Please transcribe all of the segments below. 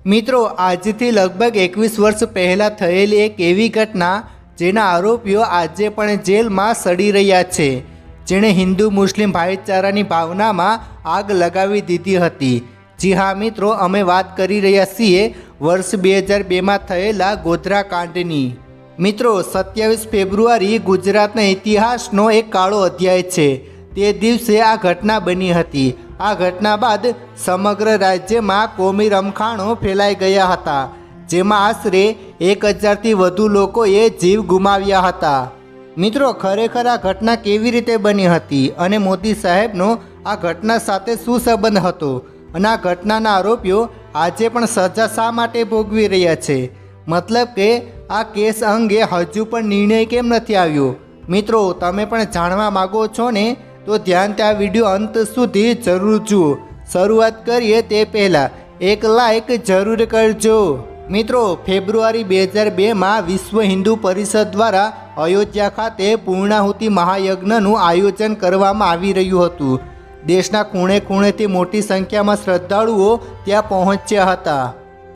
મિત્રો આજથી લગભગ 21 વર્ષ પહેલાં થયેલી એક એવી ઘટના જેના આરોપીઓ આજે પણ જેલમાં સડી રહ્યા છે, જેણે હિન્દુ મુસ્લિમ ભાઈચારાની ભાવનામાં આગ લગાવી દીધી હતી। જી હા મિત્રો, અમે વાત કરી રહ્યા છીએ વર્ષ 2002માં થયેલા ગોધરા કાંડની। મિત્રો 27 ફેબ્રુઆરી ગુજરાતના ઇતિહાસનો એક કાળો અધ્યાય છે। તે દિવસે આ ઘટના બની હતી। આ ઘટના બાદ સમગ્ર રાજ્યમાં કોમી રમખાણો ફેલાઈ ગયા હતા, જેમાં આશરે 1000થી વધુ લોકોએ જીવ ગુમાવ્યા હતા। મિત્રો ખરેખર આ ઘટના કેવી રીતે બની હતી અને મોદી સાહેબનો આ ઘટના સાથે શું સંબંધ હતો અને આ ઘટનાના આરોપીઓ આજે પણ સજા શા માટે ભોગવી રહ્યા છે? મતલબ કે આ કેસ અંગે હજુ પણ નિર્ણય કેમ નથી આવ્યો? મિત્રો તમે પણ જાણવા માગો છો ને? તો ધ્યાનથી આ વિડીયો અંત સુધી જરૂર જુઓ। શરૂઆત કરીએ તે પહેલાં એક લાઈક જરૂર કરજો। મિત્રો ફેબ્રુઆરી 2002માં વિશ્વ હિન્દુ પરિષદ દ્વારા અયોધ્યા ખાતે પૂર્ણાહુતિ મહાયજ્ઞનું આયોજન કરવામાં આવી રહ્યું હતું। દેશના ખૂણે ખૂણેથી મોટી સંખ્યામાં શ્રદ્ધાળુઓ ત્યાં પહોંચ્યા હતા।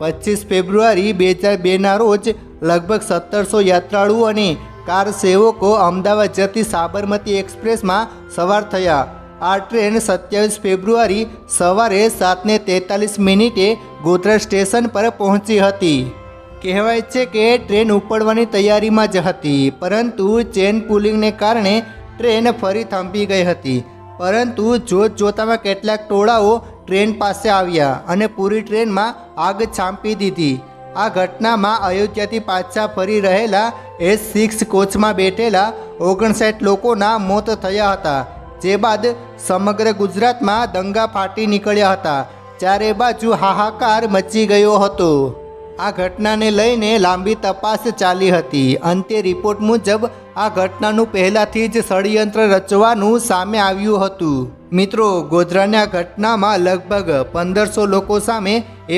25 ફેબ્રુઆરી 2002ના રોજ લગભગ 1700 યાત્રાળુઓ અને કાર સેવકો અમદાવાદ જતી સાબરમતી એક્સપ્રેસમાં સવાર થયા। આ ટ્રેન 27 ફેબ્રુઆરી સવારે 7:43 ગોધરા સ્ટેશન પર પહોંચી હતી। કહેવાય છે કે ટ્રેન ઉપડવાની તૈયારીમાં જ હતી, પરંતુ ચેન પુલિંગને કારણે ટ્રેન ફરી થંભી ગઈ હતી। પરંતુ જોતજોતામાં કેટલાક ટોળાઓ ટ્રેન પાસે આવ્યા અને પૂરી ટ્રેનમાં આગ ચાંપી દીધી। આ ઘટનામાં અયોધ્યાથી પાછા ફરી રહેલા S6 કોચમાં બેઠેલા 59 લોકોના મોત થયા હતા। જે બાદ સમગ્ર ગુજરાતમાં દંગા ફાટી નીકળ્યા હતા। ચારે બાજુ હાહાકાર મચી ગયો હતો। આ ઘટનાને લઈને લાંબી તપાસ ચાલી હતી। અંતે રિપોર્ટ મુજબ આ ઘટનાનું પહેલાંથી જ ષડયંત્ર રચવાનું સામે આવ્યું હતું। મિત્રો ગોધરાની આ ઘટનામાં લગભગ 1500 લોકો સામે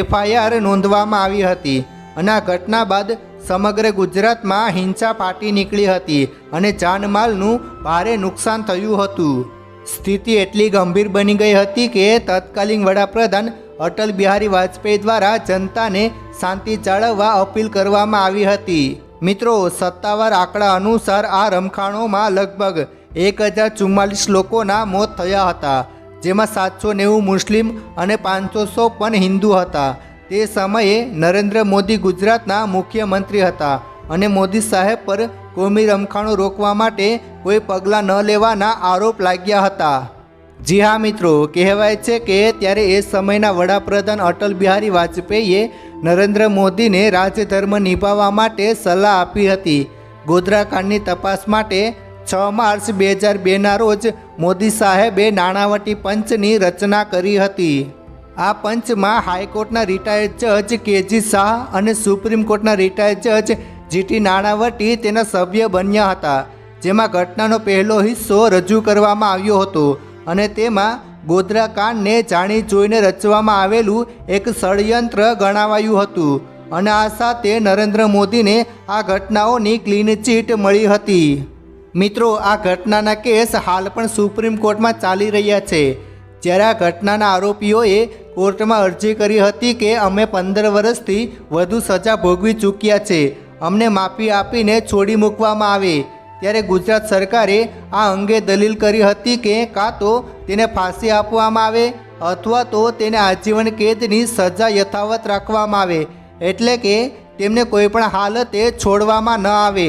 FIR નોંધવામાં આવી હતી અને આ ઘટના બાદ સમગ્ર ગુજરાતમાં હિંસા ફાટી નીકળી હતી અને જાનમાલનું ભારે નુકસાન થયું હતું। સ્થિતિ એટલી ગંભીર બની ગઈ હતી કે તત્કાલીન વડાપ્રધાન અટલ બિહારી વાજપેયી દ્વારા જનતાને શાંતિ જાળવવા અપીલ કરવામાં આવી હતી। મિત્રો સત્તાવાર આંકડા અનુસાર આ રમખાણોમાં લગભગ 1044 લોકોના મોત થયા હતા, જેમાં 790 મુસ્લિમ અને 556 હિન્દુ હતા। તે સમયે નરેન્દ્ર મોદી ગુજરાતના મુખ્યમંત્રી હતા અને મોદી સાહેબ પર કોમી રમખાણો રોકવા માટે કોઈ પગલાં ન લેવાના આરોપ લાગ્યા હતા। જી હા મિત્રો, કહેવાય છે કે ત્યારે એ સમયના વડાપ્રધાન અટલ બિહારી વાજપેયીએ નરેન્દ્ર મોદીને રાજધર્મ નિભાવવા માટે સલાહ આપી હતી। ગોધરા કાંડની તપાસ માટે 6 માર્ચ 2002ના રોજ મોદી સાહેબે નાણાવટી પંચની રચના કરી હતી। આ પંચમાં હાઈકોર્ટના રિટાયર્ડ જજ KG શાહ અને સુપ્રીમ કોર્ટના રિટાયર્ડ જજ GT નાણાવટી તેના સભ્ય બન્યા હતા, જેમાં ઘટનાનો પહેલો હિસ્સો રજૂ કરવામાં આવ્યો હતો અને તેમાં ગોધરા કાંડને જાણી જોઈને રચવામાં આવેલું એક ષડયંત્ર ગણાવાયું હતું અને આ સાથે નરેન્દ્ર મોદીને આ ઘટનાઓની ક્લીન ચીટ મળી હતી। મિત્રો આ ઘટનાના કેસ હાલ પણ સુપ્રીમ કોર્ટમાં ચાલી રહ્યા છે। જ્યારે આ ઘટનાના આરોપીઓએ કોર્ટમાં અરજી કરી હતી કે અમે 15 વર્ષથી વધુ સજા ભોગવી ચૂક્યા છે, અમને માફી આપીને છોડી મૂકવામાં આવે। ત્યારે ગુજરાત સરકારે આ અંગે દલીલ કરી હતી કે કાં તો તેને ફાંસી આપવામાં આવે અથવા તો તેને આજીવન કેદની સજા યથાવત રાખવામાં આવે, એટલે કે તેમને કોઈપણ હાલતે છોડવામાં ન આવે।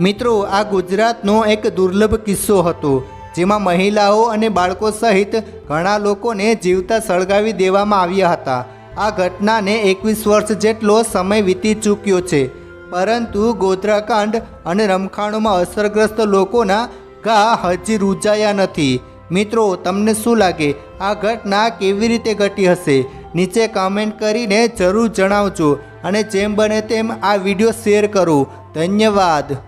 મિત્રો આ ગુજરાતનો એક દુર્લભ કિસ્સો હતો, જેમાં મહિલાઓ અને બાળકો સહિત ઘણા લોકોને જીવતા સળગાવી દેવામાં આવ્યા હતા। આ ઘટનાને 21 વર્ષ જેટલો સમય વીતી ચૂક્યો છે, પરંતુ ગોધરા કાંડ અને રમખાણોમાં અસરગ્રસ્ત લોકોના ઘા હજી રૂંઝાયા નથી। મિત્રો તમને શું લાગે, આ ઘટના કેવી રીતે ઘટી હશે? નીચે કમેન્ટ કરીને જરૂર જણાવજો અને જેમ બને તેમ આ વિડીયો શેર કરો। ધન્યવાદ।